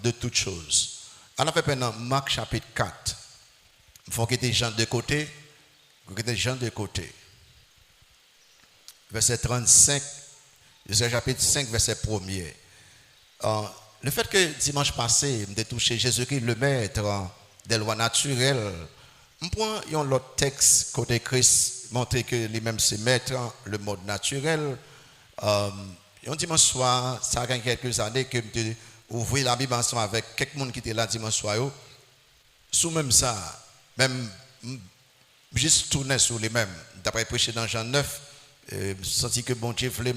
de toutes choses. On a fait maintenant Marc chapitre 4. Il faut quitter Jean de côté. Verset 35, jusqu'à chapitre 5, verset 1er. Le fait que dimanche passé, je touché Jésus-Christ, le maître des lois naturelles, je prends un autre texte côté Christ, montrer que lui-même c'est maître, le mode naturel. Un dimanche soir, ça a quelques années que je ouvert la Bible ensemble avec quelques gens qui étaient là dimanche soir. Sous même ça, même juste tourner sur les mêmes. D'après prêcher dans Jean 9, senti que bon Dieu voulait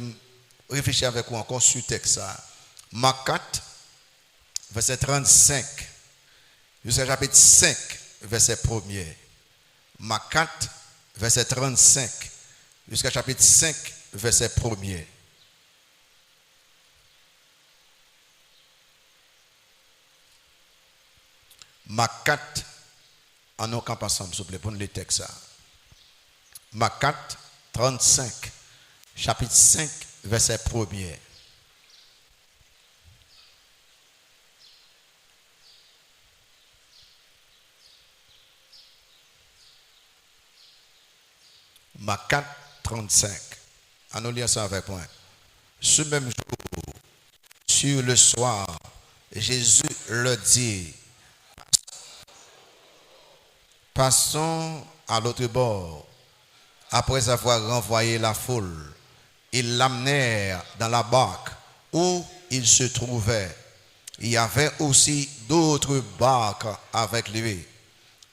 réfléchir avec vous encore sur le texte. Marc 4, verset 35, jusqu'à chapitre 5, verset 1er. Marc 4, verset 35, jusqu'à chapitre 5, verset 1er. Marc 4, en nous camp ensemble, s'il vous plaît, pour le texte. Marc 4, 35, chapitre 5, verset 1er. Marc 4, 35. Allons lire ça avec moi. Ce même jour, sur le soir, Jésus leur dit, passons à l'autre bord. Après avoir renvoyé la foule, ils l'amenèrent dans la barque où il se trouvait. Il y avait aussi d'autres barques avec lui.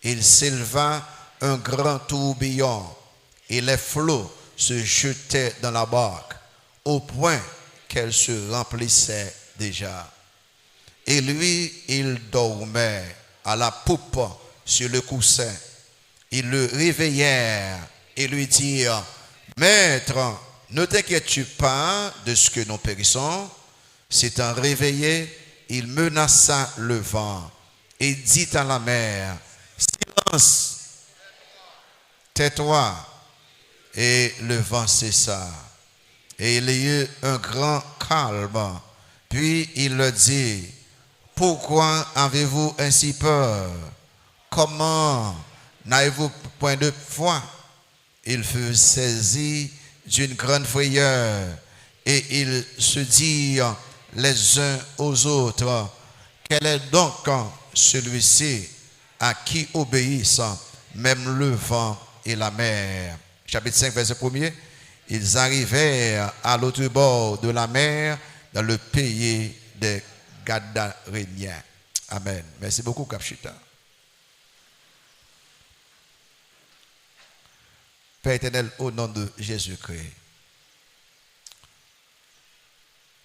Il s'éleva un grand tourbillon et les flots se jetaient dans la barque au point qu'elle se remplissait déjà. Et lui, il dormait à la poupe sur le coussin. Ils le réveillèrent et lui dirent, Maître, ne t'inquiètes-tu pas de ce que nous périssons? S'étant réveillé, il menaça le vent et dit à la mer, Silence, tais-toi. Et le vent cessa. Et il y eut un grand calme. Puis il leur dit, pourquoi avez-vous ainsi peur? Comment n'avez-vous point de foi? Il fut saisi d'une grande frayeur et ils se dirent les uns aux autres, quel est donc celui-ci à qui obéissent même le vent et la mer? Chapitre 5, verset 1er. Ils arrivèrent à l'autre bord de la mer, dans le pays des Gadaréniens. Amen. Merci beaucoup, Capchita. Père éternel, au nom de Jésus-Christ,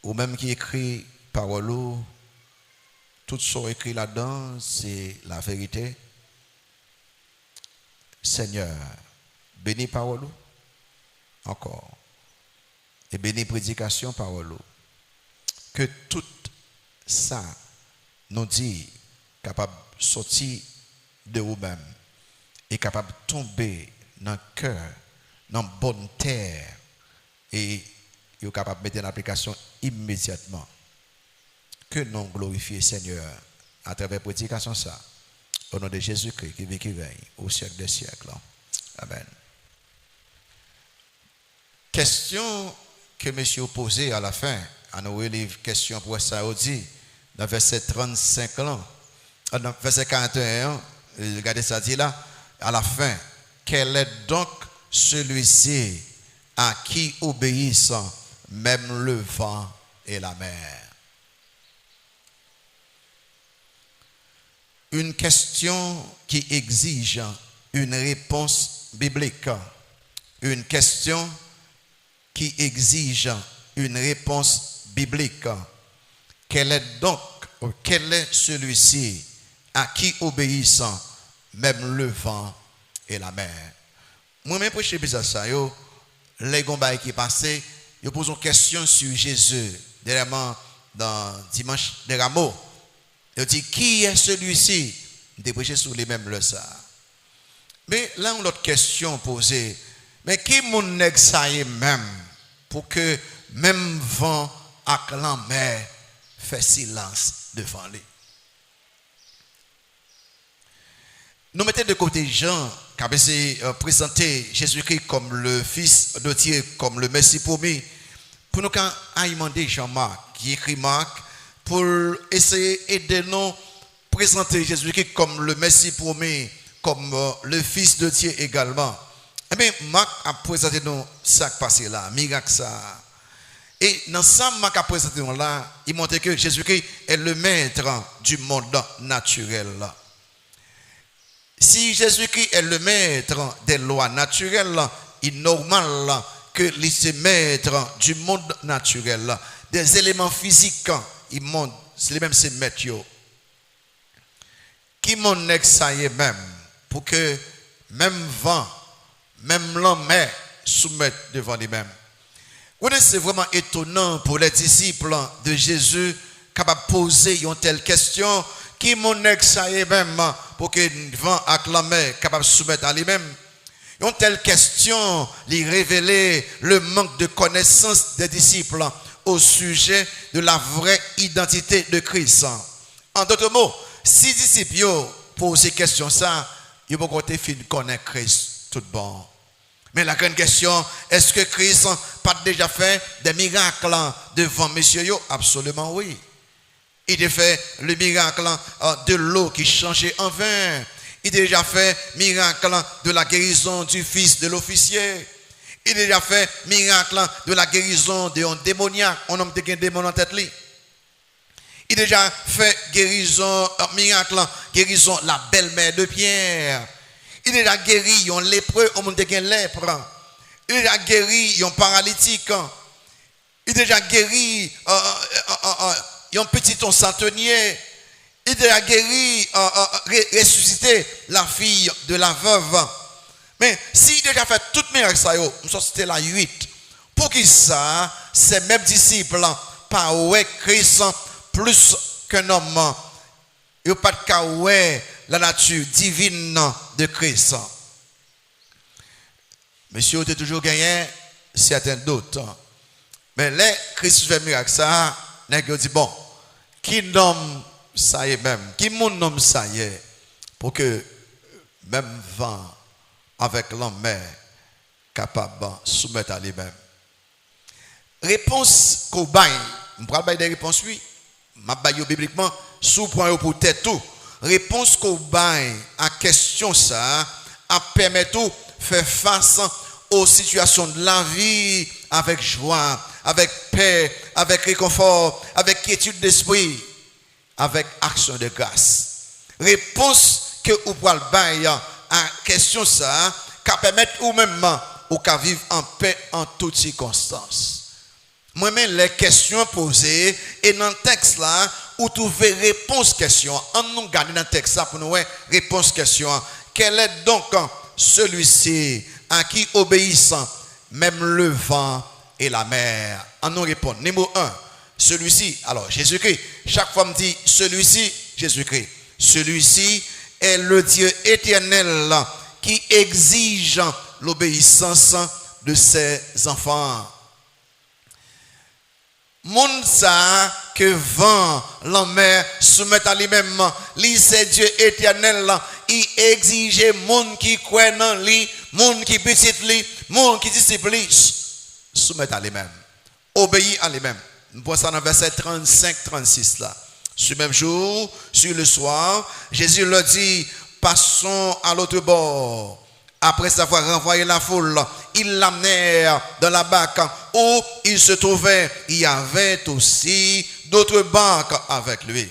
ou même qui écrit parole, tout ce qui est écrit là-dedans, c'est la vérité. Seigneur, bénis parole encore. Et bénis prédication parole. Que tout ça nous dit capable de sortir de vous-même et capable de tomber dans le cœur, dans la bonne terre et vous êtes capable de mettre en application immédiatement. Que nous glorifions Seigneur à travers la prédication ça. Au nom de Jésus-Christ qui vit qui règne au siècle des siècles. Amen. Question que monsieur posée à la fin, à nous livre question pour Saoudi, dans verset 35 là, dans verset 41, regardez ça dit là, à la fin, quel est donc celui-ci à qui obéissent même le vent et la mer? Une question qui exige une réponse biblique. Une question qui exige une réponse biblique. Quel est celui-ci à qui obéissent même le vent et la mer? Moi-même, pour prêcher ça, les gombaïs qui passaient, ils posent une question sur Jésus, dernièrement dans Dimanche des Rameaux. Ils disent, qui est celui-ci? Ils prêché sur les mêmes le ça. Mais là, on a l'autre question posée. Mais qui mon nèg ça même pour que même vent et la mer fait silence devant lui? Nous mettons de côté Jean, qui a essayé de présenter Jésus-Christ comme le Fils de Dieu, comme le Messie promis. Pour nous, quand il demandé Jean-Marc, qui écrit Marc, pour essayer d'aider nous présenter Jésus-Christ comme le Messie promis, comme le Fils de Dieu également. Eh bien, Marc a présenté nous ça qui passé là, miracle ça. Et dans ça, Marc a présenté nous là, il montre que Jésus-Christ est le maître du monde naturel. Si Jésus-Christ est le maître des lois naturelles, il est normal que il se maître du monde naturel, des éléments physiques, il montre, c'est les mêmes c'est maître. Qui mon ça y est même, pour que même vent, même l'homme soumettent devant lui-même. C'est vraiment étonnant pour les disciples de Jésus capables de poser une telle question. Qui mon ça y est même, pour que le vent acclamé capable de soumettre à lui-même. Une telle question lui révélait le manque de connaissance des disciples au sujet de la vraie identité de Christ. En d'autres mots, si les disciples posent ces questions, ils vont côté fin connaître Christ tout bon. Mais la grande question, est-ce que Christ n'a pas déjà fait des miracles devant messieurs? Absolument oui. Il a fait le miracle de l'eau qui changeait en vin. Il a déjà fait miracle de la guérison du fils de l'officier. Il a déjà fait miracle de la guérison d'un démoniaque. On a un démon en tête. Il a déjà fait miracle, guérison la belle-mère de Pierre. Il a déjà guéri un lépreux, on a un lèpre. Il a déjà guéri un paralytique. Il a déjà guéri un petit centenier. Il a déjà guéri, ressuscité la fille de la veuve. Mais s'il a déjà fait toutes mes miracles, c'était la 8. Pour qui ça, ces mêmes disciples, pas ouais Christ plus qu'un homme. Il n'y a pas de cas ouais la nature divine de Christ. Monsieur, tu as toujours gagné certains doutes. Mais là, Christ fait miracle ça, il dit bon, qui nomme ça y est même, qui mon nomme ça y est, pour que même vent avec l'homme capable de soumettre à lui-même. Réponse qu'on baille, je vais bailler des réponses oui, je baille bibliquement, sous point pour tête tout. Réponse qu'on baille à question ça, à permettre de faire face aux situations de la vie avec joie, avec paix, avec réconfort, avec quiétude d'esprit, avec action de grâce. Réponse que vous pouvez bailler à question ça, qui permet ou même ou qu'à vivre en paix en toutes circonstances. Moi-même, les questions posées, et dans le texte là, où trouver réponse question, on nous garde dans le texte là pour nous réponse question. Quel est donc celui-ci à qui obéissent même le vent et la mer? On nous répond. Numéro 1, celui-ci, alors Jésus-Christ, chaque fois me dit celui-ci, Jésus-Christ. Celui-ci est le Dieu éternel qui exige l'obéissance de ses enfants. Moun ça que vent, la mer soumet à lui-même, lui c'est Dieu éternel, il exige moun qui croit dans lui, moun qui petit lui, moun qui disciple soumet à lui-même, obéit à lui-même. Nous voyons ça dans verset 35-36 là. Ce même jour, sur le soir, Jésus leur dit, passons à l'autre bord. Après avoir renvoyé la foule, ils l'amenèrent dans la barque où il se trouvait. Il y avait aussi d'autres barques avec lui.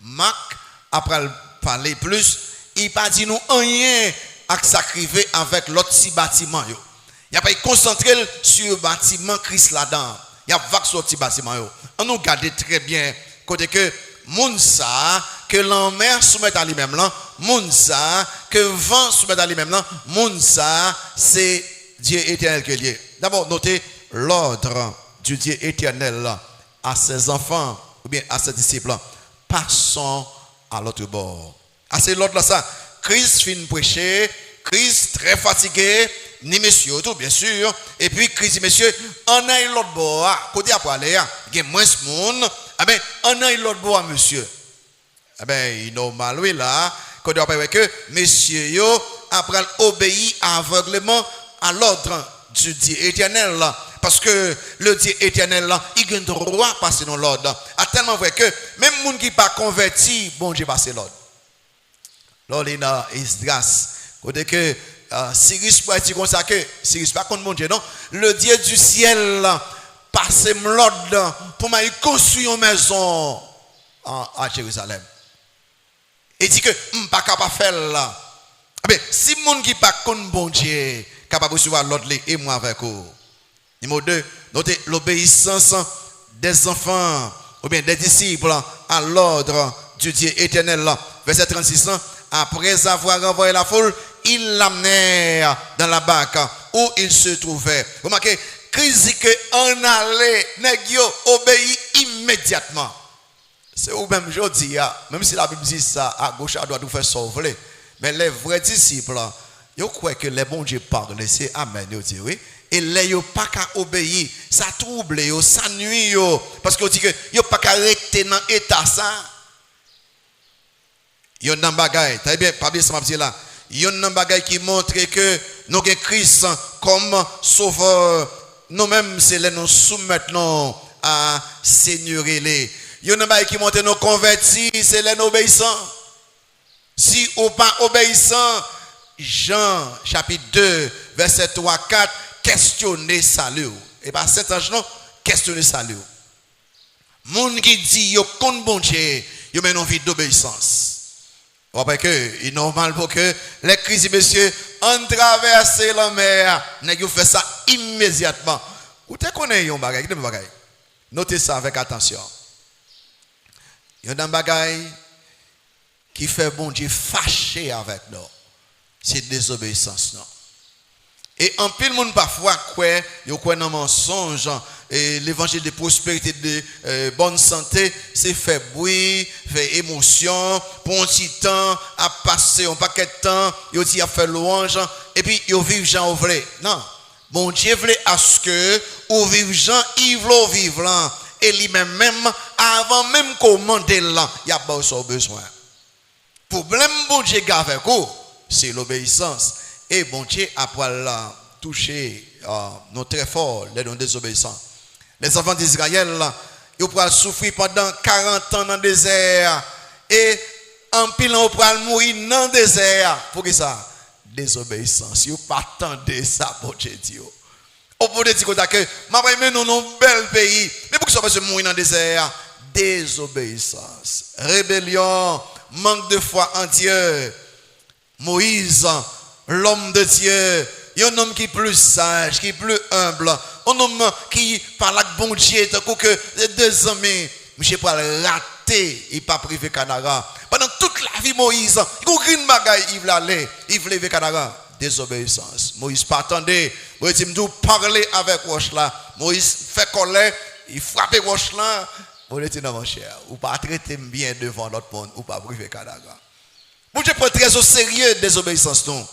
Marc, après parler plus, il n'a pas dit nous rien à s'acriver avec l'autre petit bâtiment. Il n'a pas concentré sur le bâtiment Christ là-dedans. Il a vague sur le petit bâtiment. On nous garde très bien côté que Mounsa, que l'homme soumet à lui-même là, Mounsa, que vent soumet à lui-même là, Mounsa, c'est Dieu éternel que Dieu. D'abord, notez l'ordre du Dieu éternel à ses enfants ou bien à ses disciples. Passons à l'autre bord. Ah, c'est l'autre là ça. Christ finit prêcher, Christ très fatigué, ni monsieur tout bien sûr, et puis Christ dit monsieur, on a l'autre bord, côté après aller, il y a moins de monde. Ah ben, on a l'autre bois, monsieur. Ah ben, il est normal, oui, là, qu'on doit pas que messieurs yo après obéir aveuglément à l'ordre du Dieu éternel là. Parce que le Dieu éternel là, il a un droit à passer dans l'ordre. A tellement vrai que même les gens qui ne sont pas convertis, bon Dieu passe l'ordre. L'ordre est dans Esdras. Côté que Cyrus peut être comme ça que Cyrus pas contre mon Dieu non. Le Dieu du ciel là, passe l'ordre pour me construire une maison à Jérusalem. Il dit que je ne suis pas capable de faire là. Mais si les gens qui ne sont pas contre bon Dieu, capable de recevoir l'ordre et moi avec eux. Numéro 2, notez l'obéissance des enfants ou bien des disciples à l'ordre du Dieu éternel. Verset 36, après avoir renvoyé la foule, ils l'amenèrent dans la barque où il se trouvait. Vous remarquez, Christ que en allait, nèg yo obéit immédiatement. C'est ou même je dis, même si la Bible dit ça, à gauche, à droite, vous faire sauver. Mais les vrais disciples, ils croient que les bons Dieu parlent, c'est Amen, ils disent oui. Et les yo pas qu'à obéir, ça trouble yo, ça nuit yo, parce que dit que yo pas qu'à rester dans état ça. Yon nan bagay, très bien, pas bien ça m'a dit là. Yon nan bagay qui montre que nous avons Christ comme sauveur, nous-mêmes c'est les nous soumettons à Seigneur les. Yon nan bagay qui montre nous convertis, c'est les nous obéissants. Si ou pas obéissant, Jean chapitre 2 verset 3-4 questionner salut. Et pas cet ange non, questionner salut. Moun qui dit yo compte bon Dieu, yo mène une vie d'obéissance. Après que il est normal pour que les crises messieurs ont traversé la mer, nèg yo fait ça immédiatement. Ou te connais yon bagay, qui bagay. Notez ça avec attention. Yon dan bagay qui fait bon Dieu fâché avec nous. C'est désobéissance non. Et en pile monde parfois croit dans mensonge et l'évangile de prospérité de bonne santé c'est fait bruit, fait émotion pour un petit temps à passer un paquet de temps, yo dit a fait louange et puis yo vivre Jean vrai. Non, bon Dieu voulait à ce que ou vivre Jean, il veut vivre là et lui-même avant même commander là, il y a pas besoin. Problème bon Dieu avec vous, c'est l'obéissance. Et bon Dieu après là toucher nous très fort les non désobéissants. Les enfants d'Israël ils pourront souffrir pendant 40 ans dans le désert et en pile on pourra mourir dans le désert. Pour qui ça? Désobéissance. Ils pas attendre ça bon Dieu dit. Au bout de dire que m'a même nous un bel pays mais pour que ça passe mourir dans le désert? Désobéissance, rébellion, manque de foi en Dieu. Moïse, l'homme de Dieu, un homme qui est plus sage, qui est plus humble, un homme qui parle avec bon Dieu, tant que les 2 amis, monsieur pas rater, il pas privé Canara. Pendant toute la vie Moïse, il a aucune bagaille, il voulait aller, il voulait vivre Canara. Désobéissance. Moïse pas attendait, Moïse me parler avec Roche là. Moïse fait colère, il frappe Roche là. Vous êtes dans mon cher, ou pas traiter bien devant l'autre monde, ou pas privé Canara. Bon Dieu prend très au sérieux désobéissance non.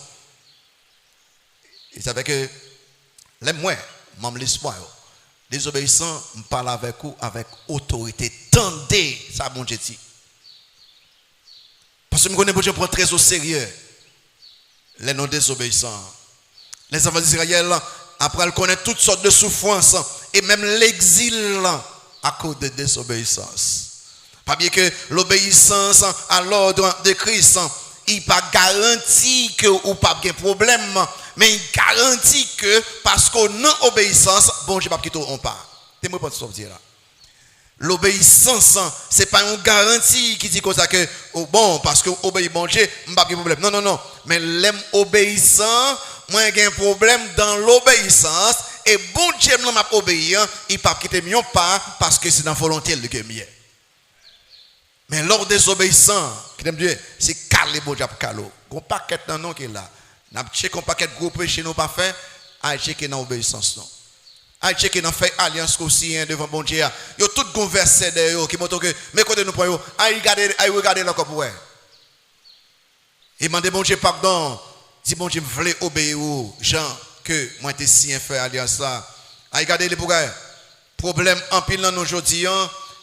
Il savait que les moins, même l'espoir, désobéissant, je parle avec vous avec autorité. Tendez ça bon Dieu dit. Parce que je connais bon Dieu prend très au sérieux les non désobéissants. Les enfants d'Israël après ils connaissent toutes sortes de souffrances et même l'exil à cause de désobéissance. Pas bien que l'obéissance à l'ordre de Christ, il pas garantit que ou pas de problème, mais il garantit que parce qu'on a obéissance, bon Dieu pas quitter on pas. Tu me pas ce dire là. L'obéissance, c'est pas une garantie qui dit comme ça que oh, bon parce que obéir bon Dieu, pas de problème. Non non non, mais l'aime obéissant, moi j'ai un problème dans l'obéissance et bon Dieu m'a obéir, il pas quitter mieux pas parce que c'est dans volonté le que mieux. Mais l'ordre désobéissant, qui aime Dieu, c'est calé bon Dieu calo. Gon paquet dans non qui est là. N'a checker un paquet groupe chez nous pas fait, à checker dans obéissance non. À checker dans fait alliance aussi devant bon Dieu. Yo tout gon verset de qui montre que mais côté nous point yo, à regarder là comme ouais. Et demander bon Dieu pardon. Si bon Dieu voulait obéir Jean que moi t'ai signé faire alliance là. À regarder les pourquoi problème en pile dans nous aujourd'hui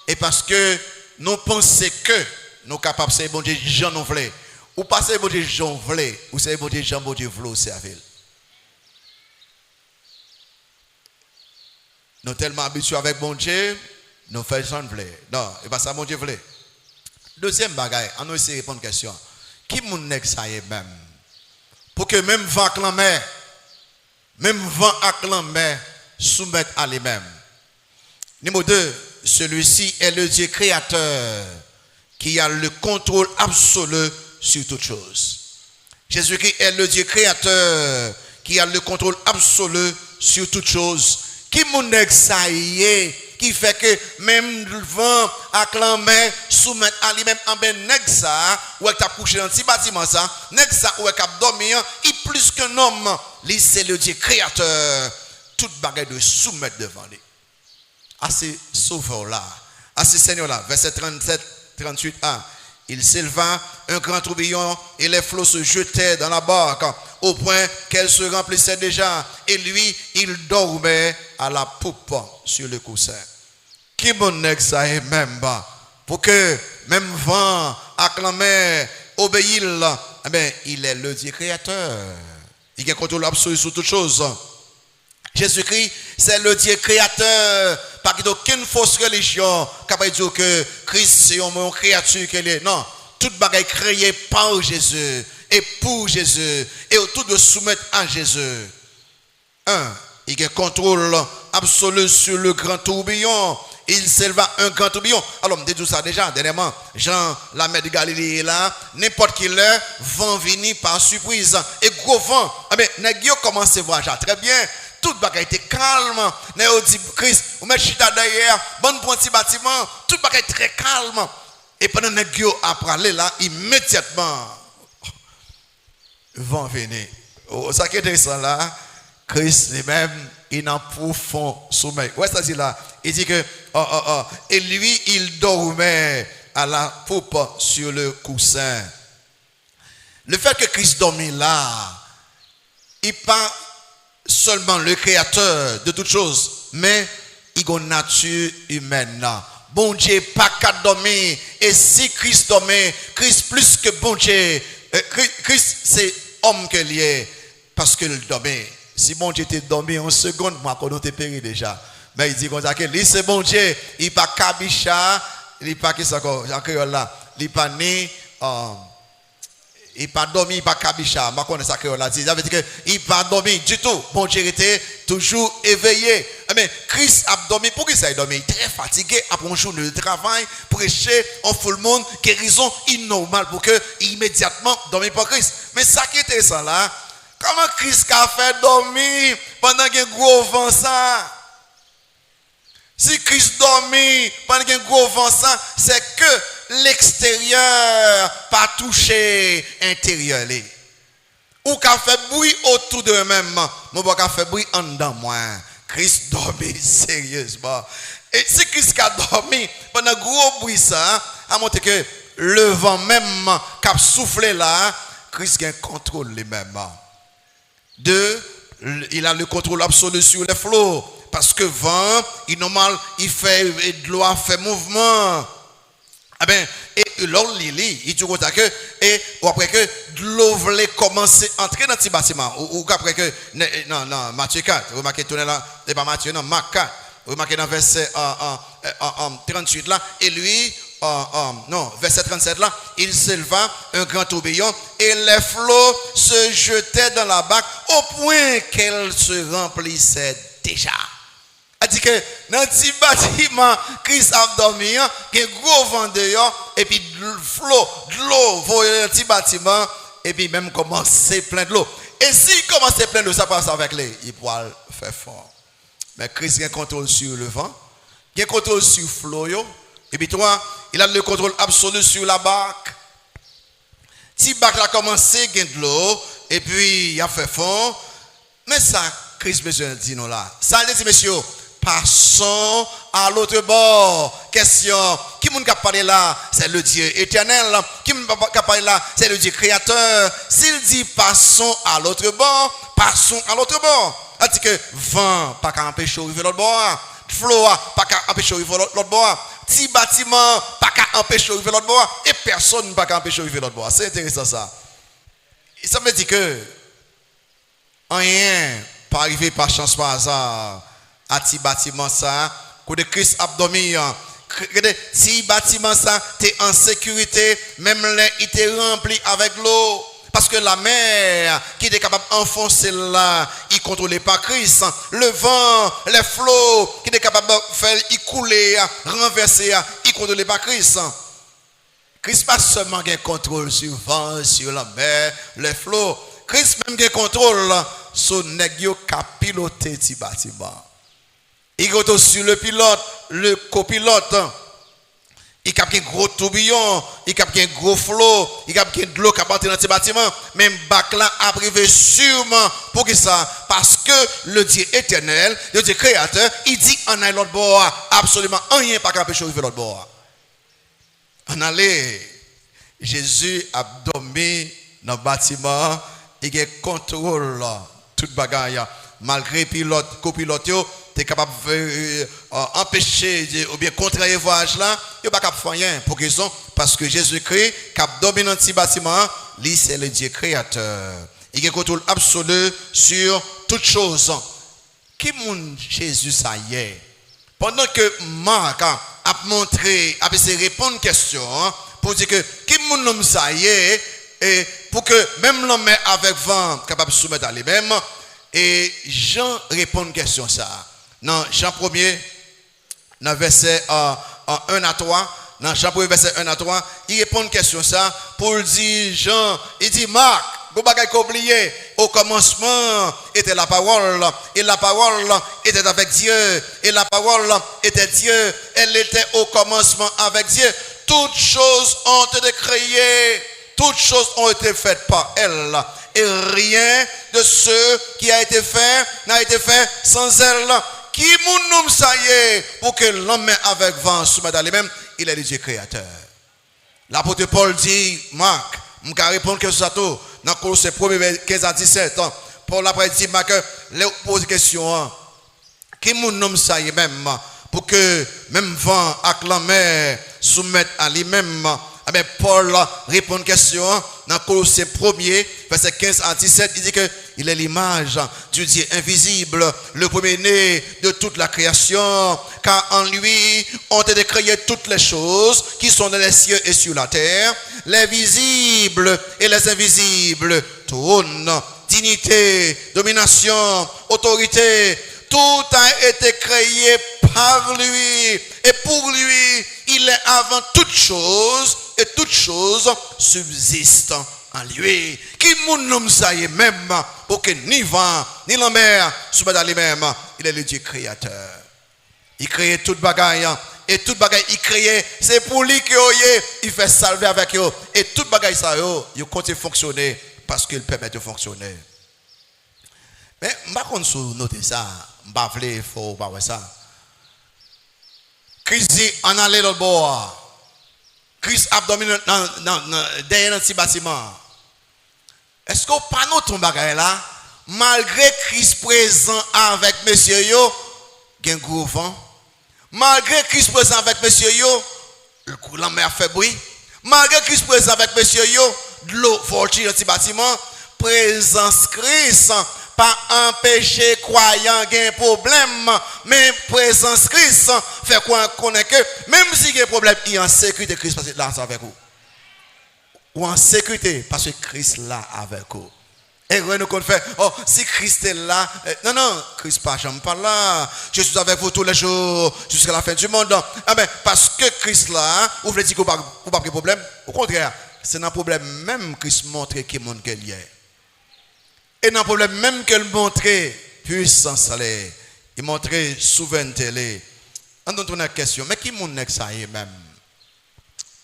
et parce que nous pensons que nous sommes capables de bon Dieu, Jean nous voulons. ou passez bon Dieu Jean voulez, ou c'est bon Dieu Jean bon Dieu voulez servir. Nous tellement habitués avec bon Dieu, nous faisons voulez. Non, et pas ça bon Dieu voulait. Deuxième bagaille, on essaie de répondre à une question. Qui mon nèg ça est même? Pour que même vent acclamer, même vent acclamer, soumettre à lui-même. Numéro 2, celui-ci est le Dieu créateur qui a le contrôle absolu sur toutes choses. Jésus-Christ est le Dieu créateur qui a le contrôle absolu sur toutes choses. Qui mon nèg ça y est? Qui fait que même le vent acclamé soumettre à lui-même en ben nèg ça ou t'a couché dans petit bâtiment ça nèg ça ou t'a dormir il plus qu'un homme lui c'est le Dieu créateur toute bagarre de soumettre devant lui à ces sauveurs là à ces seigneurs là verset 37 38a il s'éleva un grand tourbillon et les flots se jetaient dans la barque au point qu'elle se remplissait déjà et lui il dormait à la poupe sur le coussin. Qui bon nèg ça est même bas pour que même vent acclamé obéir eh bien il est le Dieu créateur. Il a contrôle absolu sur toutes choses. Jésus-Christ c'est le Dieu créateur. Pas qu'aucune fausse religion capable de dire que Christ c'est une créature qu'il est. Non, toute bagaille créée par Jésus et pour Jésus et autour de soumettre à Jésus. Il a contrôle absolu sur le grand tourbillon. Il s'éleva un grand tourbillon. Alors, on dit tout ça déjà, dernièrement. Jean, la mer de Galilée est là. N'importe qui l'heure, vent venir par surprise. Et gros vent. Ah ben, n'a-t-il commencé à voyager très bien. Toute bagaille était calme. N'a-t-il dit Christ, vous mettez chita derrière, bon petit bâtiment. Toute bagaille très calme. Et pendant n'a-t-il a parlé là, immédiatement, vent venir. Oh, ça qui est intéressant là. Christ lui-même, il est en profond sommeil. Ouais, ça dit là. Il dit que, et lui, il dormait à la poupe sur le coussin. Le fait que Christ dormit là, il n'est pas seulement le créateur de toutes choses, mais il a une nature humaine là. Bon Dieu, pas qu'à dormir. Et si Christ dormait, Christ plus que bon Dieu, Christ c'est homme que il est, parce qu'il dormait. Si bon Dieu était dormi en seconde, moi, qu'on était péri déjà. Mais il dit comme ça que lui, c'est bon Dieu. Il n'est pas kabicha, il n'est pas qui ça encore, en créole là. Il n'est pas né, il n'est pas dormi, il n'est pas kabicha. Je connais ça créole là. Ça veut dire qu'il n'est pas dormi du tout. Bon Dieu était toujours éveillé. Mais Christ a dormi. Pour qui ça a dormi? Il est très fatigué après un jour de travail, prêcher en full monde, guérison innormale pour que immédiatement dormir pour Christ. Mais ça qui est intéressant là, comment Christ a fait dormir pendant qu'il y a un gros vent ça? Si Christ dormit pendant qu'il y a un gros vent ça, c'est que l'extérieur pas touché l'intérieur. Ou qu'a fait bruit autour de eux-mêmes, mais pas qu'a fait bruit en dedans moi. Christ dormit sérieusement. Et si Christ a dormi pendant un gros bruit ça, a montré que le vent même qui a soufflé là, Christ a un contrôle lui-même. 2, il a le contrôle absolu sur les flots. Parce que vent, il normal, il fait de l'eau fait mouvement. Ah ben, et l'eau il dit que et après que de l'eau voulait commencer à entrer dans ce bâtiment. Ou après que non Matthieu 4, vous remarquez tourner là, c'est pas Matthieu non, Marc 4. Vous remarquez dans verset 38 là et lui non, verset 37 là, il s'éleva un grand tourbillon et les flots se jetaient dans la barque au point qu'elle se remplissait déjà. Elle dit que dans un petit bâtiment, Christ a dormi, il y a un gros vent dehors, et puis le flot, de l'eau, voyez un petit bâtiment, et puis même commencer plein de l'eau. Et s'il commence plein de l'eau, ça passe avec lui, il pourra faire fort. Mais Christ a un contrôle sur le vent, il a un contrôle sur le flot, et puis toi, il a le contrôle absolu sur la barque. Si la barque a commencé, il y a de l'eau, et puis il a fait fond. Mais ça, Christ besoin de dire nous là. Ça, les messieurs, passons à l'autre bord. Question, qui m'a parlé là? C'est le Dieu éternel. Qui m'a parlé là? C'est le Dieu créateur. S'il dit passons à l'autre bord, passons à l'autre bord. C'est-à-dire que vent, pas qu'à empêcher d'arriver l'autre bord. Flot, pas qu'à empêcher d'arriver l'autre bord. Petit bâtiment, pas qu'à empêcher de l'autre bord, et personne pas qu'à empêcher de l'autre bord. C'est intéressant ça. Et ça veut dire que rien pas arrivé par chance par hasard à petit bâtiment ça, que de Christ abdomen. Si bâtiment ça t'es en sécurité, même là il t'est rempli avec l'eau. Parce que la mer qui était capable d'enfoncer là, il ne contrôlait pas Christ. Le vent, les flots qui étaient capables de faire il couler, renverser, il ne contrôlait pas Christ. Christ pas seulement un contrôle sur le vent, sur la mer, les flots. Christ même un contrôle sur le qui a piloté ce bâtiment. Il est sur le pilote, le copilote. Il y a un gros tourbillon, il y a un gros flot, il y a de l'eau qui a parti dans ce bâtiment. Même bac là a privé sûrement pour que ça. Parce que le Dieu éternel, le Dieu créateur, il dit en a l'autre bord, absolument rien pas qu'à empêcher de l'autre bord. En allait, Jésus a dormi dans le bâtiment, il a contrôle toute bagaille. Malgré pilote, copilote, tu es capable d'empêcher ou bien contrarier le voyage là, tu n'es pas capable de faire rien. Pour raison, parce que Jésus-Christ, qui a dominé dans ce bâtiment, lui, c'est le Dieu créateur. Il a un contrôle absolu sur toutes choses. Qui mon Jésus ça y est? Pendant que Marc a montré, a essayé de répondre à une question, pour dire que qui mon homme ça y est, et pour que même l'homme avec vent capable de soumettre à lui-même, et Jean répond à une question ça. Dans Jean 1er, dans verset 1 à 3, dans Jean 1er, verset 1 à 3, il répond à une question ça pour dire Jean, il dit Marc, vous ne pouvez pas oublier, au commencement était la parole, et la parole était avec Dieu, et la parole était Dieu, elle était au commencement avec Dieu. Toutes choses ont été créées, toutes choses ont été faites par elle. Et rien de ce qui a été fait n'a été fait sans elle. Qui mon nom ça y est pour que l'homme avec vent soumette à lui-même, il est le Dieu créateur. L'apôtre Paul dit, Marc, je vais répondre que ça tout. Dans Colossiens 1er 15 à 17, Paul après dit, Marc, il pose une question. Qui mon nom ça y est même pour que même vent avec la mer soumette à lui-même. Eh bien, Paul répond à une question dans Colossiens 1er, verset 15 à 17, il dit qu'il est l'image du Dieu invisible, le premier-né de toute la création, car en lui ont été créées toutes les choses qui sont dans les cieux et sur la terre, les visibles et les invisibles, trône, dignité, domination, autorité, tout a été créé par lui et pour lui, il est avant toute chose et toute chose subsiste en lui. Qui mon nom ça y est même pour que ni vent ni la mer soumettent à lui-même. Il est le Dieu créateur. Il crée toute bagaille et toute bagaille il crée c'est pour lui qu'il fait salver avec eux et toute bagaille ça il continue de fonctionner parce qu'il permet de fonctionner. Mais je ne vais pas noter ça. Je ne vais pas faire ça. Christ dit, en allait l'autre bord. Christ a dominé derrière un petit bâtiment. Est-ce qu'on pas notre bagage là? Malgré Christ présent avec monsieur yo, il y a un gros vent. Malgré Christ présent avec monsieur yo, la mer fait bruit. Malgré Christ présent avec monsieur yo, de l'eau fortune dans un petit bâtiment. Présence Christ. Pas empêcher croyant qu'il y a un problème, mais présence Christ fait quoi connaître que même si il y a un problème, il y a en sécurité Christ parce que là c'est avec vous. Ou en sécurité parce que Christ là avec vous. Et nous qu'on fait, oh si Christ est là, non, Christ pas jamais pas là. Je suis avec vous tous les jours jusqu'à la fin du monde. Ah ben parce que Christ là, vous voulez dire que vous n'avez pas de problème. Au contraire, c'est un problème même Christ montre qui monde qu'il y a. Et dans le problème même qu'elle montrait puissance, il montrait souveraineté. On donne une question, mais qui mon que ça est même?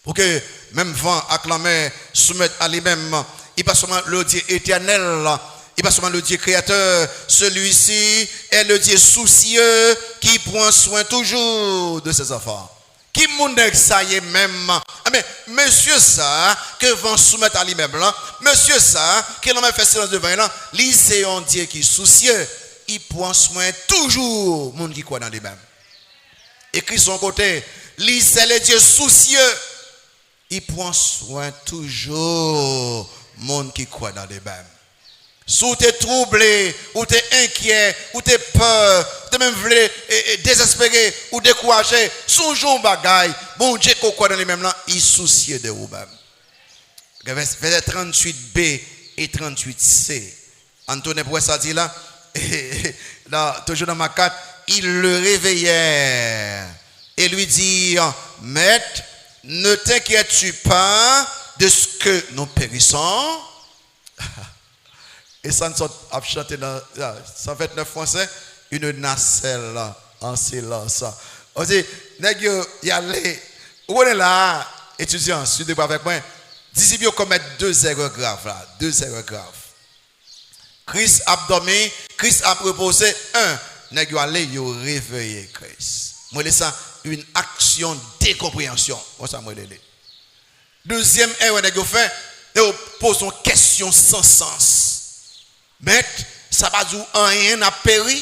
Pour que même vent acclamé soumettre à lui-même, il pas seulement le Dieu éternel, il pas seulement le Dieu créateur, celui-ci est le Dieu soucieux qui prend soin toujours de ses enfants. Qui mon que ça y est même? Ah mais monsieur ça, que vont soumettre à lui-même là, monsieur ça, qui l'on fait silence devant là, lui c'est un Dieu qui est soucieux, il prend soin toujours monde qui croit dans lui-même. Et Christ son côté, lui c'est le Dieu soucieux. Il prend soin toujours monde qui croit dans les bêmes. Si tu es troublé, ou tu es inquiet, ou tu es peur, tu es même désespéré ou découragé, songeons bagaille, bon Dieu qui croit dans les mêmes là, il soucie de vous-même. Verset 38b et 38c. Antoine pour ça dit là, toujours dans ma carte, ils le réveillèrent et lui dirent, Maître, ne t'inquiètes-tu pas de ce que nous périssons? Et ça nous a chanté dans 129 français, une nacelle en silence. On dit, il y a les, où on est là, étudiants, suivez avec moi, disciples commettent deux erreurs graves là, deux erreurs graves. Christ a dormi, Christ a reposé, nèg yo aller yo réveiller Christ. Moi ça une action décompréhension. Moi ça moi lele. Deuxième erreur nèg yo fait, yo pose une question sans sens. Maître, ça va dire rien n'a péri.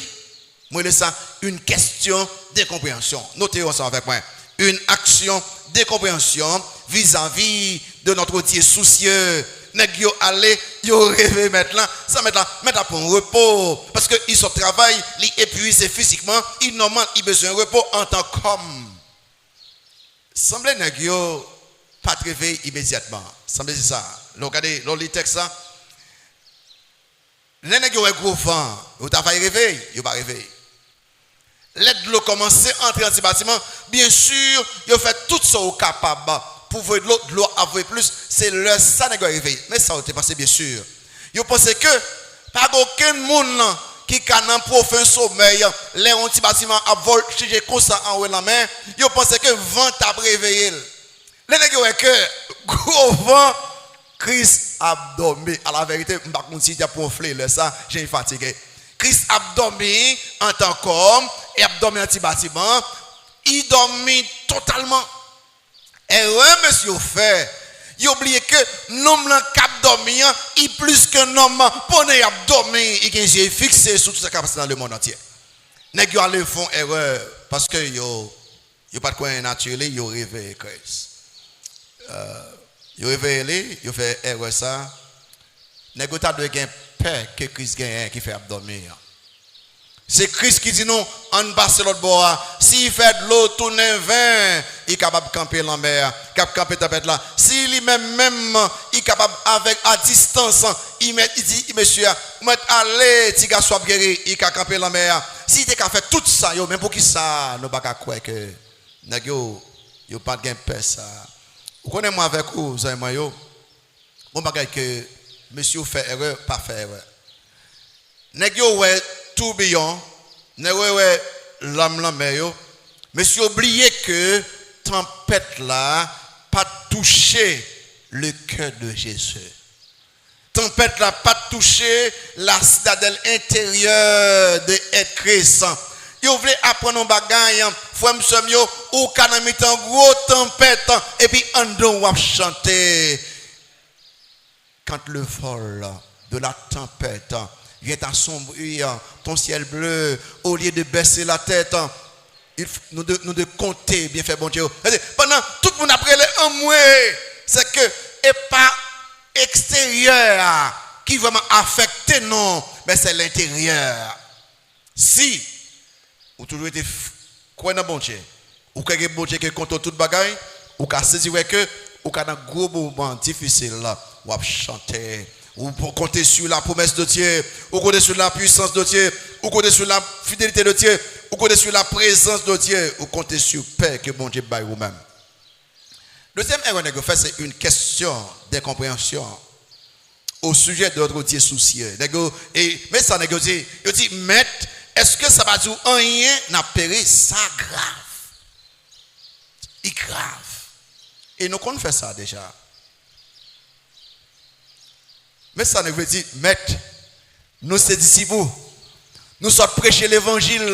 Moi ça une question décompréhension. Notez ça avec moi. Une action décompréhension vis-à-vis de notre Dieu soucieux. Nèg yo aller yo rêver maintenant ça mettre pour un repos parce que ils sont travail li épuisé physiquement il normal il besoin de repos en tant qu'homme semble nèg yo pas réveiller immédiatement semble c'est ça regardez le texte ça les nèg yo gros vent yo t'a failli réveiller yo pas réveiller l'aide de l'eau commencer entrer dans ce bâtiment bien sûr yo fait tout ça au capable pour voir de l'eau avoir plus, c'est le ça n'est pas réveillé. Mais ça a passé bien sûr. Vous pensez que pas aucun monde qui a un profond sommeil, les petits bâtiments à voltiger comme ça en haut de la mer, vous pensez que le vent a réveillé. Les gens que gros vent, Christ a dormi. À la vérité, je ne sais pas si tu as proflé ça, j'ai fatigué. Christ a dormi en tant qu'homme et a dormi en petit bâtiment. Il dormit totalement. Erreur, monsieur, fait. Il oublie que l'homme qui a dormi, il est plus qu'un homme. Pour ne pas dormir, il a yeux fixé sur toute sa capacité dans le monde entier. Les gens font erreur parce que ils n'ont pas de quoi naturel, ils ont réveillé Christ. Ils ont réveillé, ils ont fait erreur ça. Les gens ont gagné paix que Christ gagne qui fait dormir. C'est Christ qui dit non, en bas de l'autre bord. S'il fait de l'eau tourner vin, il est capable de camper la mer, capable de camper tapette là. S'il même, il est capable avec à distance, il dit, monsieur, allez, si gars soit guéri, il est capable de camper la mer. Si tu as fait tout ça, même pour qui ça, nous ne pouvons pas croire que nous n'avons pas de paix ça. Vous connaissez moi avec vous, vous avez moi, bon bagage que monsieur fait erreur, pas fait erreur. Nous tourbillon, l'âme la mer, mais si oublié que tempête là pas touché le cœur de Jésus. Tempête là pas touché la citadelle intérieure de Christ. Vous voulez apprendre un bagage, frère monsieur ou quand mis en gros tempête et puis on doit chanter quand le vol de la tempête vient assombrir ton ciel bleu, au lieu de baisser la tête, nous de compter, bien fait, bon Dieu. Pendant tout le monde après un mois, c'est que, et pas extérieur qui vraiment affecté, non, mais c'est l'intérieur. Si, vous toujours été quoi dans bon Dieu, ou que bon Dieu qui compte toute bagaille, ou qu'à saisir que, ou qu'à un gros moment difficile là, ou à chanter. Ou compter sur la promesse de Dieu, ou compter sur la puissance de Dieu, ou compter sur la fidélité de Dieu, ou compter sur la présence de Dieu, ou compter sur paix que bon Dieu baille vous-même. Deuxième erreur que fait, c'est une question d'incompréhension au sujet de notre Dieu soucieux. Mais ça négocie. Il dit, Maître, est-ce que ça va dire rien n'a péri? Ça grave. Il grave. Et nous qu'on fait ça déjà. Mais ça ne veut dire, Maître, nous sommes disciples, nous sommes prêcher l'évangile,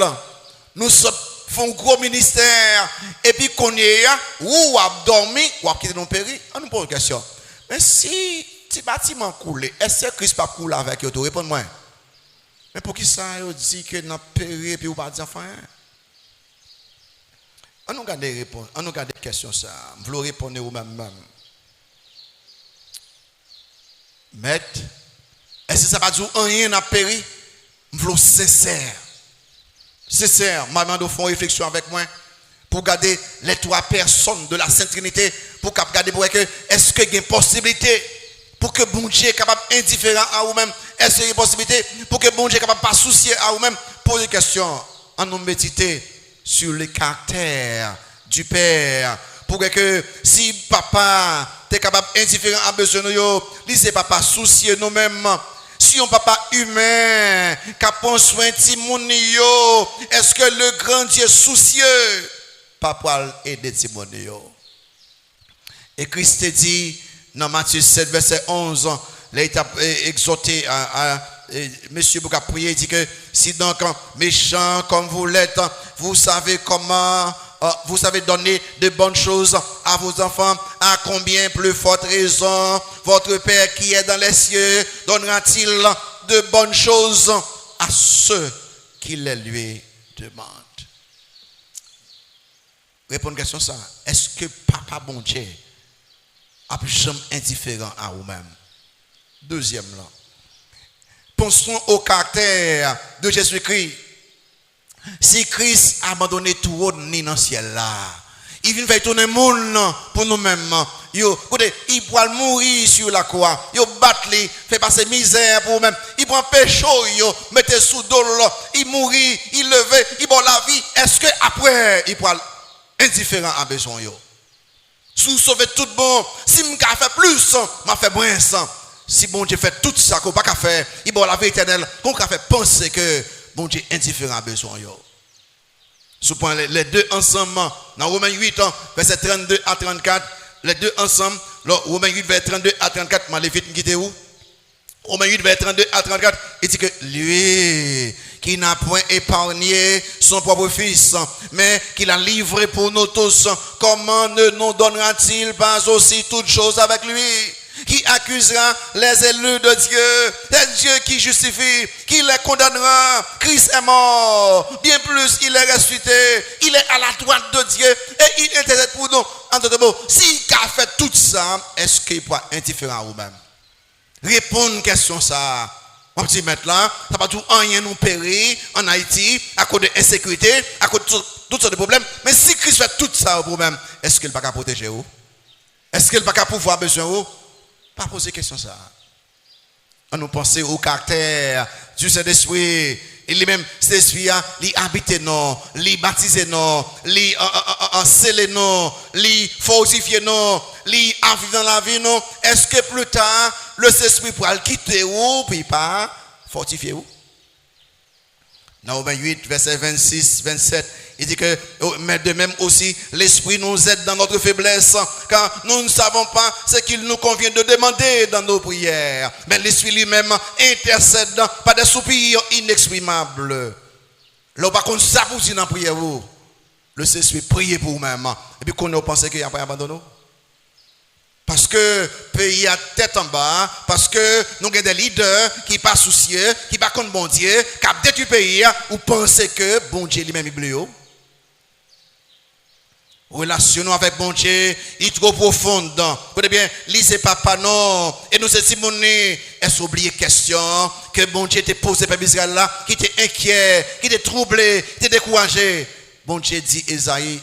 nous sommes font gros ministère, et puis qu'on est là, ou a dormi, ou a quitté nos péris. On nous pose une question. Mais si ce bâtiment coulé, est-ce que Christ pas coulé avec eux? Réponds-moi. Mais pour qui ça, il dit que nous péri, et puis vous pas dire enfin? On nous garde des réponses, on nous garde des questions ça. Je veux répondre au même. Maître, est-ce que ça va dire rien n'a péri? Je veux sincère. Sincère, maman de font réflexion avec moi pour garder les trois personnes de la Sainte Trinité pour garder pour que est-ce qu'il y a une possibilité pour que bon Dieu est capable indifférent à vous-même, est-ce qu'il y a une possibilité pour que bon Dieu est capable pas soucier à vous-même, poser des questions en nous méditer sur le caractère du Père pour que si papa est capable indifférent à besoin de nous, c'est papa soucier nous-mêmes. Si on papa humain qui prend soin de Timonio, est-ce que le grand Dieu soucieux papa aider Timonio? Et Christ dit dans Matthieu 7 verset 11, il a exhorté à monsieur pour prier, il dit que si donc méchant comme vous l'êtes, vous savez comment vous savez donner de bonnes choses à vos enfants, à combien plus forte raison votre Père qui est dans les cieux donnera-t-il de bonnes choses à ceux qui les lui demandent? Répondre à la question ça. Est-ce que papa bon Dieu a jamais indifférent à vous-même? Deuxième là. Pensons au caractère de Jésus-Christ. Si Christ a abandonné tout haut ni dans le ciel là, il vient faire tourner le monde pour nous-mêmes. Il pourra mourir sur la croix. Il battre, fait passer misère pour nous-mêmes. Il prend péché, il met sous dos, il mourit, il levé, il prend la vie. Est-ce que après il pourra indifférent à besoin? Si vous sauvez tout bon, si je fait plus, je fait moins. Si bon Dieu fait tout ça qu'on n'a pas faire, il prend la vie éternelle, qu'on a fait penser que bon Dieu indifférent à besoin. Suppose les deux ensemble, dans Romains 8, verset 32 à 34, les deux ensemble, Romains 8, verset 32 à 34, Malévite, quittez où? Romains 8, verset 32 à 34, il dit que lui, qui n'a point épargné son propre fils, mais qui l'a livré pour nous tous, comment ne nous donnera-t-il pas aussi toutes choses avec lui? Qui accusera les élus de Dieu? C'est Dieu qui justifie, qui les condamnera. Christ est mort, bien plus il est ressuscité, il est à la droite de Dieu et il intercède pour nous. En d'autres mots, s'il a fait tout ça, est-ce qu'il peut être indifférent à vous-même? Répondre à une question ça. On dit maintenant, ça va tout rien nous périr en Haïti à cause de l'insécurité, à cause de toutes sortes de problèmes. Mais si Christ fait tout ça au problème, est-ce qu'il ne peut pas protéger vous? Est-ce qu'il ne peut pas pouvoir besoin de vous? Pas poser question ça. On nous pense au caractère du Saint-Esprit. Il même cet esprit il habite non, il baptise non, il scelle non, il fortifie non, il vivre dans la vie non. Est-ce que plus tard le Saint-Esprit pourra le quitter ou puis pas fortifier vous? Dans Romains 8 verset 26 27 il dit que, mais de même aussi, l'Esprit nous aide dans notre faiblesse, car nous ne savons pas ce qu'il nous convient de demander dans nos prières. Mais l'Esprit lui-même intercède par des soupirs inexprimables. Là, par contre, ça vous dit dans la prière, vous, le Saint-Esprit prie pour vous-même. Et puis, qu'on a pensé qu'il n'y a pas abandonné. Parce que le pays a tête en bas, parce que nous avons des leaders qui ne sont pas soucieux, qui ne sont pas contre bon Dieu, qui ont détruit le pays, ou pensez que bon Dieu lui-même est bleu. Relation avec bon Dieu est trop profonde. Écoutez bien, lisez papa non. Et nous c'est Timonie. Est-ce oublié question que bon Dieu t'a posé par Israël là, qui était inquiet, qui était troublé, qui était découragé. Bon Dieu dit Esaïe,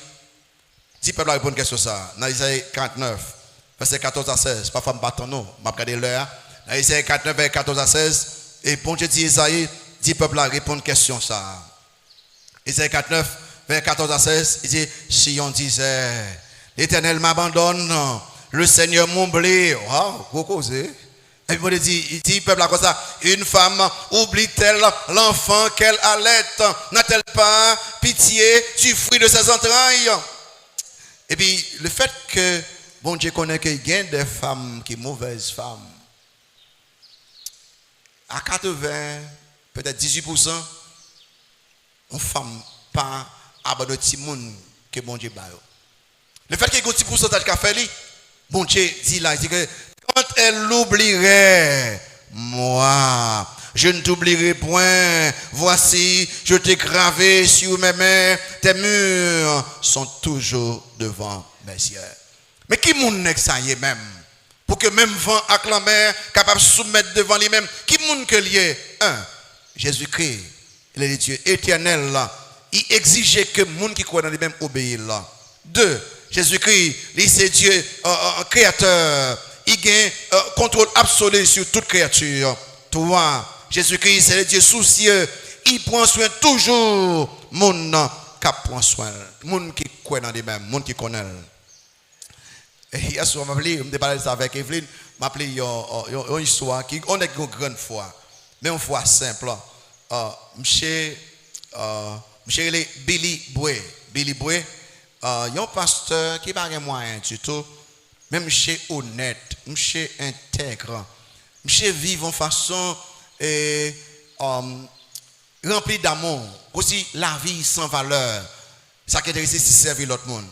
dit peuple répond une question ça. Dans Isaïe 49, verset 14 à 16. Parfois je m'attends non, je regarde l'heure. Dans Isaïe 49, verset 14 à 16. Et bon Dieu dit Esaïe, dit peuple répond une question ça. Isaïe 49. Vers 14 à 16, il dit, si on disait, l'Éternel m'abandonne, le Seigneur m'oublie. Wow, vous causez. Et puis il dit, peuple, comme ça, une femme oublie-t-elle l'enfant qu'elle allait? N'a-t-elle pas pitié du fruit de ses entrailles? Et puis, le fait que, bon Dieu connaît qu'il y a des femmes qui sont mauvaises femmes, à 80, peut-être 18%, une femme pas abandonner tout le monde que bon Dieu bat. Le fait qu'il y ait un petit pourcentage qu'a fait, bon Dieu dit là, il dit que quand elle l'oublierait, moi, Je ne t'oublierai point. Voici, je t'ai gravé sur mes mains. Tes murs sont toujours devant mes yeux. Mais qui moun nek ça y est même? Pour que même vent avec la mer capable de soumettre devant lui-même. Qui moun que lié? Un, Jésus-Christ, il est le Dieu éternel là. Il exigeait que moun qui croit dans lui-même obéisse là. Deux, Jésus-Christ, il c'est Dieu créateur. Il a contrôle absolu sur toute créature. Trois, Jésus-Christ, c'est le Dieu soucieux. Il prend soin toujours moun qui prend soin. Moun qui croit dans lui-même, moun qui connaît. Et hier soir, je me parlé de ça avec Evelyne. Je m'appelais une histoire qui on est une grande foi, mais une foi simple. Monsieur Billy Boué. Billy Boué, un pasteur qui n'a pas de moyens du tout, mais monsieur honnête, monsieur intègre, monsieur vivant en façon rempli d'amour, aussi la vie sans valeur. Ça qui est réussi c'est servir l'autre monde.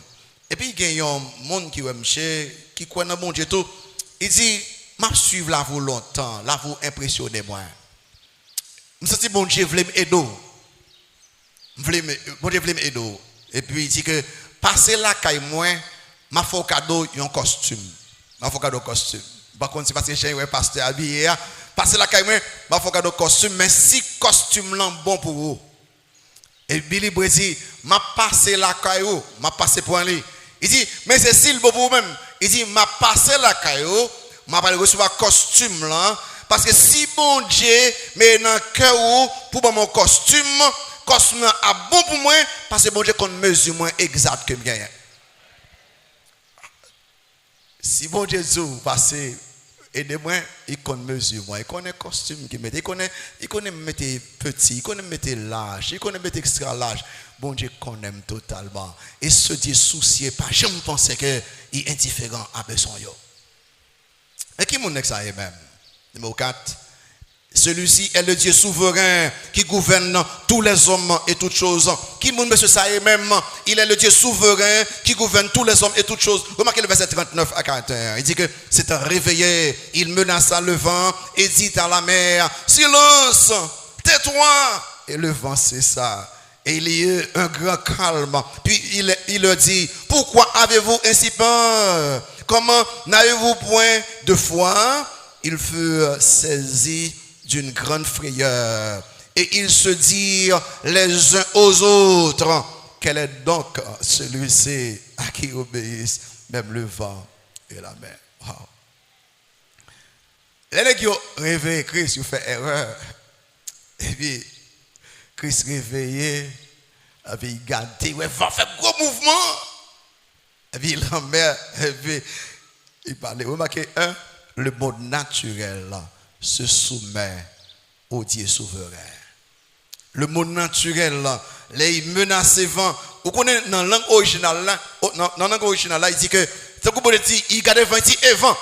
Et puis, il y a un monde qui qui croit dans mon Dieu tout. Il dit, je suivre la vous longtemps, la vous impressionner moi. Je me sens bon Dieu voulait m'aider. Bon Dieu voulait m'aider. Et puis, il dit que, passer la caille moi, m'a fait cadeau un costume. M'a fait cadeau costume. Par contre, c'est parce que j'ai un pasteur habillé. Passer la caille moi, m'a fait cadeau costume. Mais si costume là bon pour vous. Et Billy Brésil, m'a passé la caillou, m'a passé pour lui. Il dit, mais c'est si le beau pour vous-même. Il dit, m'a passé la caillou, m'a pas recevoir costume là. Parce que si bon Dieu, mais dans le cœur pour mon costume a bon pour moi, parce que bon Dieu qu'on mesure moins exact que bien. Si bon Dieu passé aidez-moi, il connaît mesure moi, il connaît costume qu'il met, il connaît mettre petit, il connaît mettre large, il connaît mettre extra large. Bon Dieu connaît totalement. Et ce Dieu soucié pas, je me pensais que il est indifférent à besoin yo. Et qui mon ça est même? Numéro 4. Celui-ci est le Dieu souverain qui gouverne tous les hommes et toutes choses. Qui mon monsieur ça est même? Il est le Dieu souverain qui gouverne tous les hommes et toutes choses. Remarquez le verset 39 à 41. Il dit que c'est un réveillé. Il menaça le vent et dit à la mer, silence, tais-toi. Et le vent cessa. Et il y eut un grand calme. Puis il leur dit, pourquoi avez-vous ainsi peur? Comment n'avez-vous point de foi? Ils furent saisis d'une grande frayeur. Et ils se dirent les uns aux autres, quel est donc celui-ci à qui obéissent même le vent et la mer? Wow. Les gens qui ont réveillé Christ, ils ont fait erreur. Et puis, Christ réveillé, et puis il garde, ouais, va faire un gros mouvement. Et puis il remet, et puis il parlait. Remarquez, le monde naturel là, se soumet au Dieu souverain. Le monde naturel là, les menaces vent. Vous connaissez dans la langue originale là, dans la langue originale là, il dit que ce que vous dit, il garde vent, il dit et vent.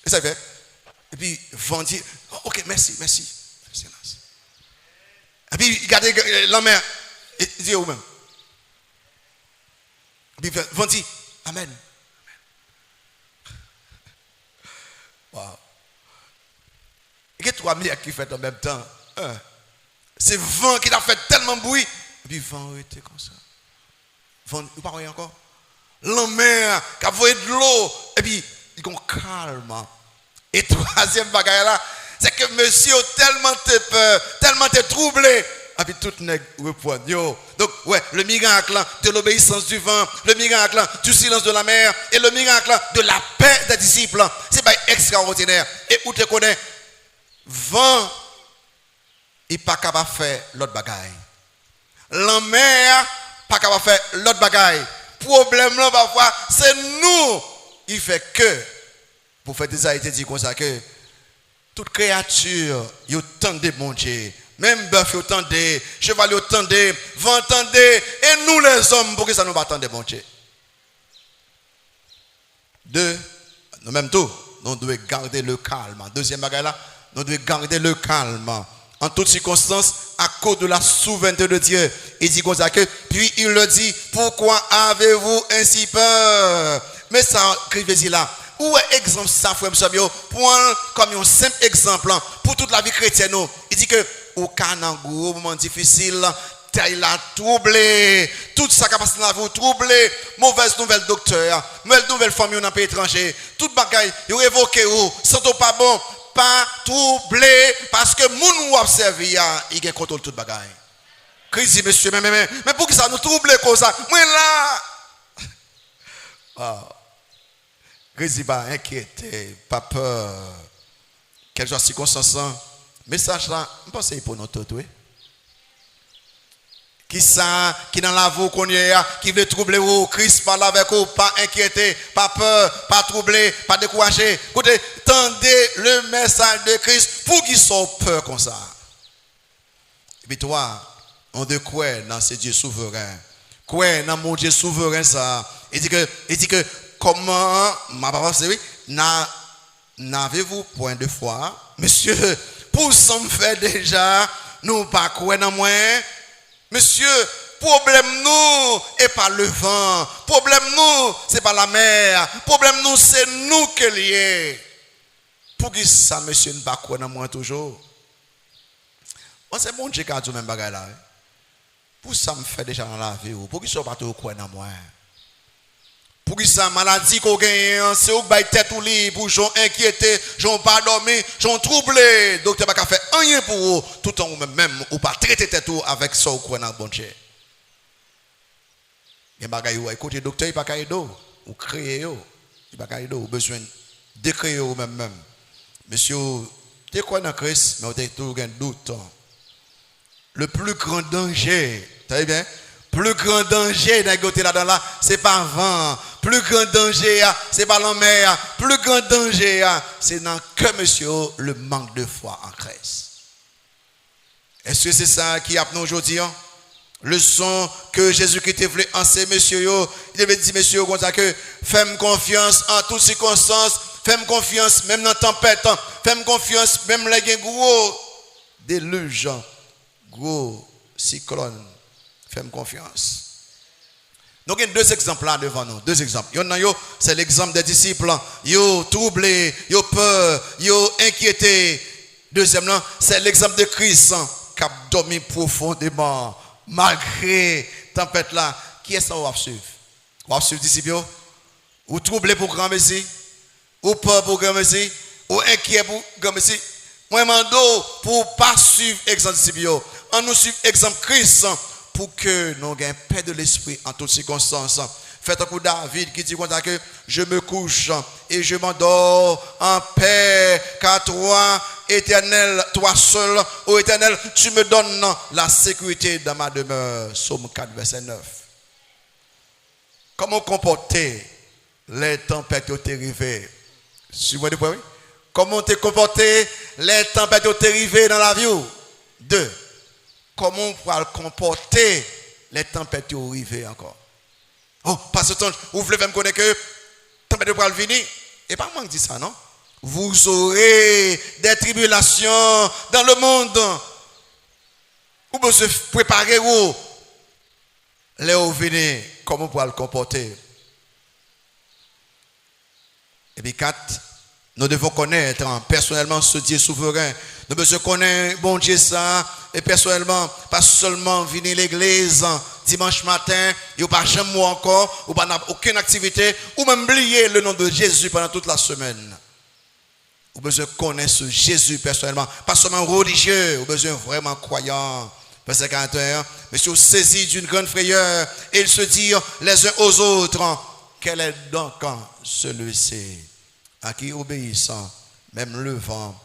Et ça fait. Et puis vent dit, ok, merci. Et puis il garde la mer, il dit au même. Et puis vent dit, amen. Wow. Il y a 3 milliards qui fait en même temps. C'est vent qui a fait tellement de bruit. Et puis vent était comme ça. Vent, vous parlez encore? La mer qui a voyé de l'eau. Et puis il est calme. Et troisième bagaille là, c'est que monsieur a tellement de peur, tellement de troublé. Et puis tout nèg reprend. Donc ouais, le miracle de l'obéissance du vent, le miracle du silence de la mer et le miracle de la paix des disciples, c'est pas extraordinaire. Et où tu connais, vent, il n'est pas capable de faire l'autre bagaille. La mer, pas capable de faire l'autre bagaille. Problème là parfois, c'est nous qui fait que, pour faire des haïtiens dit comme ça que toute créature, il y a tant de bon Dieu. Même bœuf, il tendait, cheval, il tendait, vent tendait, et nous les hommes, pour que ça nous va attendre, bon Dieu. 2, nous même tout, nous devons garder le calme. Deuxième bagage là, nous devons garder le calme. En toutes circonstances, à cause de la souveraineté de Dieu. Il dit comme ça que, puis il le dit, pourquoi avez-vous ainsi peur? Mais ça, écrivez-y là, Où est exemple ça, frère, pour comme un simple exemple pour toute la vie chrétienne. Il dit que au cas d'un gros moment difficile, il a troublé, tout ça qui a passé dans la vie, troublé, mauvaise nouvelle docteur, mauvaise nouvelle famille dans un pays étranger, toute bagaille, il a évoqué, sans pas bon, pas troublé, parce que moun ou observe, il a contrôle toute bagaille. Christ dit, monsieur, mais pour que ça nous trouble comme ça, moi là, Christ dit, pas inquiété, pas peur, quelle soit la circonstance, message là, je pense que c'est pour nous tous, oui. Qui ça, qui dans la vie qu'on est, qui veut troubler vous, Christ parle avec vous, pas inquiété, pas peur, pas troublé, pas découragé. Écoutez, tendez le message de Christ pour qu'ils soient peur comme ça. Et puis toi, on de quoi dans ce Dieu souverain, quoi dans mon Dieu souverain ça. Il dit que comment, ma papa, c'est oui, n'avez-vous point de foi, monsieur, pour s'en faire déjà, nous pas quoi dans moi. Monsieur, problème nous et pas le vent. Problème nous, c'est pas la mer. Problème nous, c'est nous qui liés. Pour qui ça, monsieur, ne pas quoi dans moi toujours? C'est bon Dieu qui a tout même bagage là. Pour ça me fait déjà dans la vie. Pour qui ça pas tout quoi dans moi? Pour qui ça maladie qu'on gagne, c'est où bail tête ou lit pour j'en inquiété, j'en pas dormi, j'en troublé. Docteur pas fait rien pour vous, tout en même ou pas traiter tête ou avec ça ou quoi dans bon Dieu. Il bagay ou écoutez docteur il pas caïdo ou créer yo, il pas caïdo ou besoin de créer ou même. Monsieur, tu quoi dans Christ, mais tu as toujours un doute. Le plus grand danger, tu sais bien? Plus grand danger dans côté là-dedans, c'est pas vent. Plus grand danger, c'est pas la mer. Plus grand danger, c'est dans que monsieur le manque de foi en Christ. Est-ce que c'est ça qui a nous aujourd'hui? Le son que Jésus-Christ voulait enseigner, monsieur, il avait dit, monsieur, comme ça que fais-moi confiance en toutes circonstances, fais-moi confiance même dans la tempête, fais-moi confiance même dans les gros déluge, gros cyclone. Fais-moi confiance. Donc, il y a deux exemples là devant nous. Deux exemples. C'est l'exemple des disciples. Yo troublé, yo peur, yo inquiété. Deuxième, c'est l'exemple de Christ qui a dormi profondément malgré la tempête là. Qui est-ce qu'on va suivre? On va suivre les disciples? Ou troublé pour grand Messie? Ou peur pour grand Messie? Ou inquiet pour grand Messie? Moi, je demande pour ne pas suivre l'exemple des disciples. On nous suit l'exemple de Christ. Pour que nous ayons paix de l'esprit en toutes circonstances. Faites un coup David qui dit que je me couche et je m'endors en paix, car toi, éternel, toi seul, ô éternel, tu me donnes la sécurité dans ma demeure. Psaume 4, verset 9. Comment comporter les tempêtes qui ont arrivé? Suivez-moi de point, oui? Comment te comporter les tempêtes qui ont arrivé dans la vie? 2. Comment on pourra comporter les tempêtes qui ont arrivé encore? Oh, parce que vous voulez me connaître que les tempêtes vont venir. Et pas moi qui dis ça, non? Vous aurez des tribulations dans le monde. Vous pouvez se préparer où? Les venir. Comment on pourra le comporter? Et puis 4. Nous devons connaître personnellement ce Dieu souverain. Nous devons connaître bon Dieu ça. Et personnellement, pas seulement venir à l'église dimanche matin, ou pas jamais encore, ou pas aucune activité, ou même oublier le nom de Jésus pendant toute la semaine. Vous besoin connaître ce Jésus personnellement. Pas seulement religieux, vous besoin vraiment croyant. Verset 41, monsieur saisi d'une grande frayeur, et ils se dirent les uns aux autres, quel est donc celui-ci à qui obéissant, même le vent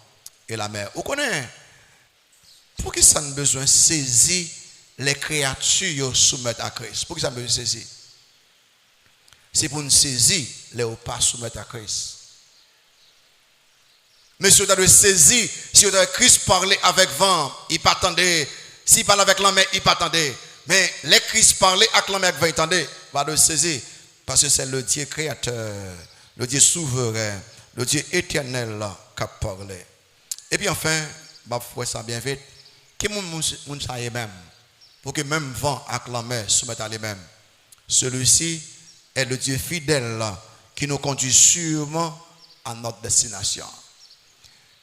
et la mer. Vous connaissez? Pour qui ça a besoin de saisir les créatures soumettre à Christ? Pour qui ça a besoin de saisir? C'est pour nous saisir les pas soumettre à Christ. Mais si vous avez saisi, si vous avez Christ parler avec vent, il pas attendait. S'il parle avec la mer, il pas attendait. Mais les Christ parler avec la mer, il attendait. Va le saisir. Parce que c'est le Dieu créateur, le Dieu souverain, le Dieu éternel qui a parlé. Et puis enfin, je vais ça bien vite. Qui moun sa même pour que même vent acclamé soumettent à lui-même. Celui-ci est le Dieu fidèle qui nous conduit sûrement à notre destination.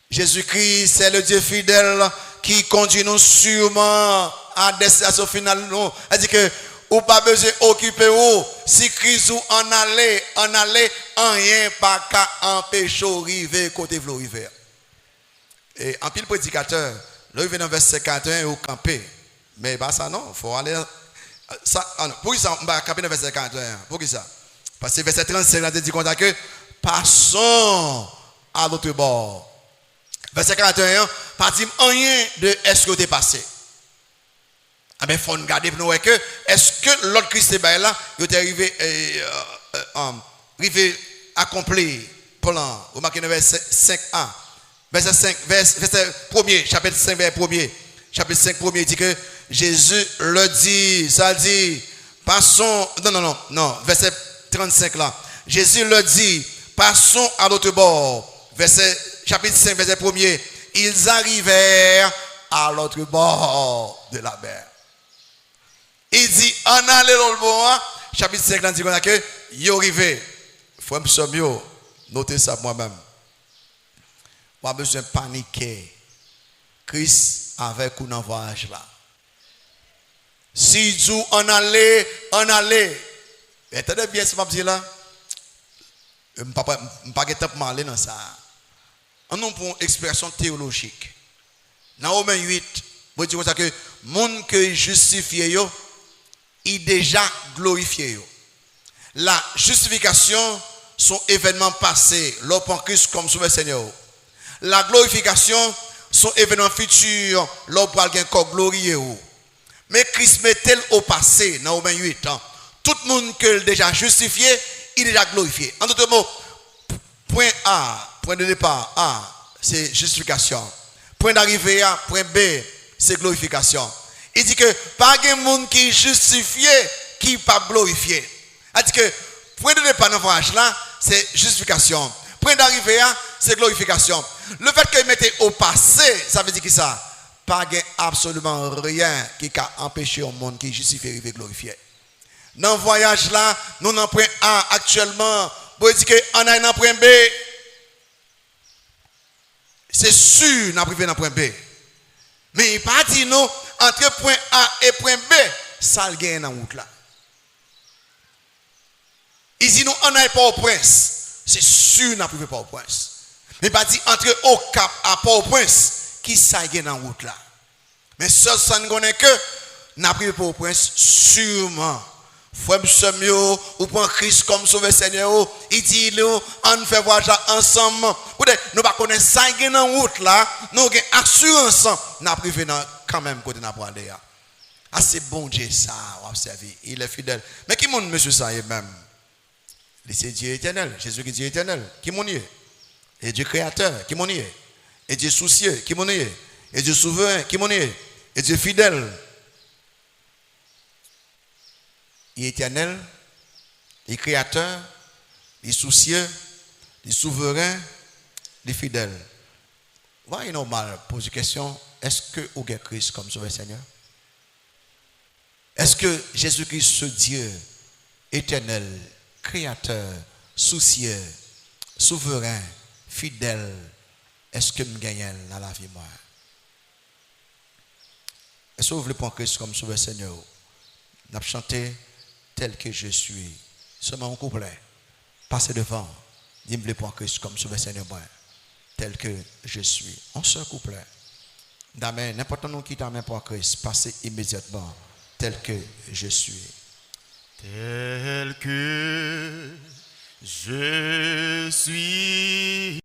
Jésus-Christ, c'est le Dieu fidèle qui conduit nous sûrement à destination finale. C'est-à-dire que ou pas besoin d'occuper ou si Christ ou en aller, rien pas qu'à empêcher d'arriver côté vous arriver. Et en pile prédicateur, là il vient dans verset 41 ou camper. Mais pas ça non, faut aller ça pour ça on va camper dans verset 41. Pour qui ça? Parce que verset 35 là dit comme ça que passons à l'autre bord. Verset 41, pas dire rien de est-ce que tu es passé. Ah ben faut regarder pour nous que est-ce que l'autre Christ est là, il est arrivé accompli plan. Vous marquez verset 5a. Verset 5 verset 1er, chapitre 5 verset 1er. Chapitre 5 1er dit que Jésus le dit, ça dit passons non, verset 35 là. Jésus le dit, passons à l'autre bord. Chapitre 5 verset 1er. Ils arrivèrent à l'autre bord de la mer. Il dit, en allez dans le bord, chapitre 5, là, dit qu'on a que, y arrivé. Faut me sommer, notez ça moi-même. Pas besoin de paniquer. Christ avec un voyage là. Si Dieu en allez. Attendez bien ce que je dis là. Je ne vais pas aller dans ça. On a une expression théologique. Dans Romains 8, vous dites que le monde que justifié, il déjà glorifié. La justification, son événement passé, l'open Christ comme sauveur Seigneur. La glorification, son événement futur, l'open quelqu'un comme glorieux. Mais Christ met-elle au passé, dans Romains 8. Tout le monde que déjà justifié, il est déjà glorifié. En d'autres mots, point A, point de départ A, c'est justification. Point d'arrivée A, point B, c'est glorification. Il dit que pas de monde qui est justifié qui n'est pas glorifié. Il dit que point de départ dans le voyage là, c'est justification. Point d'arrivée là, c'est glorification. Le fait qu'il mette au passé, ça veut dire que ça, pas absolument rien qui a empêché un monde qui est justifié de glorifier. Dans le voyage là, nous avons point A actuellement, pour dire qu'on a un point B. C'est sûr, nous avons privé dans point B. Mais il pas dit nous, entre point A et point B, ça le gagne dans la route là. Il dit nous, on n'a pas au prince. C'est sûr, nous privé pas au prince. Mais il pas dit entre au cap à pas au prince, qui ça gagne dans la route là. Mais seul ça ne connaît que, nous privé pas au prince, sûrement. Frère Samuel, ou prend Christ comme sauveur Seigneur, il dit nous, on fait voyage ensemble. Nous ne connaissons pas ça dans la route là, nous avons assurance, nous avons privé quand même côté n'a pas aller. Ah c'est bon Dieu ça, observer, il est fidèle. Mais qui monte monsieur ça même? C'est Dieu éternel, Jésus qui est Dieu éternel. Qui mon est? Et Dieu créateur, qui mon est? Et Dieu soucieux, qui mon est? Et Dieu souverain, qui mon est? Et Dieu fidèle. Il est éternel, il est créateur, il est soucieux, il est souverain, il est fidèle. Voilà, il est normal, pose une question, est-ce que vous avez Christ comme sauveur Seigneur? Est-ce que Jésus-Christ, ce Dieu éternel, créateur, soucieux, souverain, fidèle, est-ce que nous gagnons dans la vie moi? Est-ce que vous voulez prendre Christ comme sauveur Seigneur? Nous avons chanté tel que je suis. Seulement un couplet. Passez devant. Dis-moi prendre Christ comme sauveur Seigneur moi. Tel que je suis. Un seul couplet. D'amen. N'importe nous qui t'amène pour Christ. Passez immédiatement. Tel que je suis. Tel que je suis.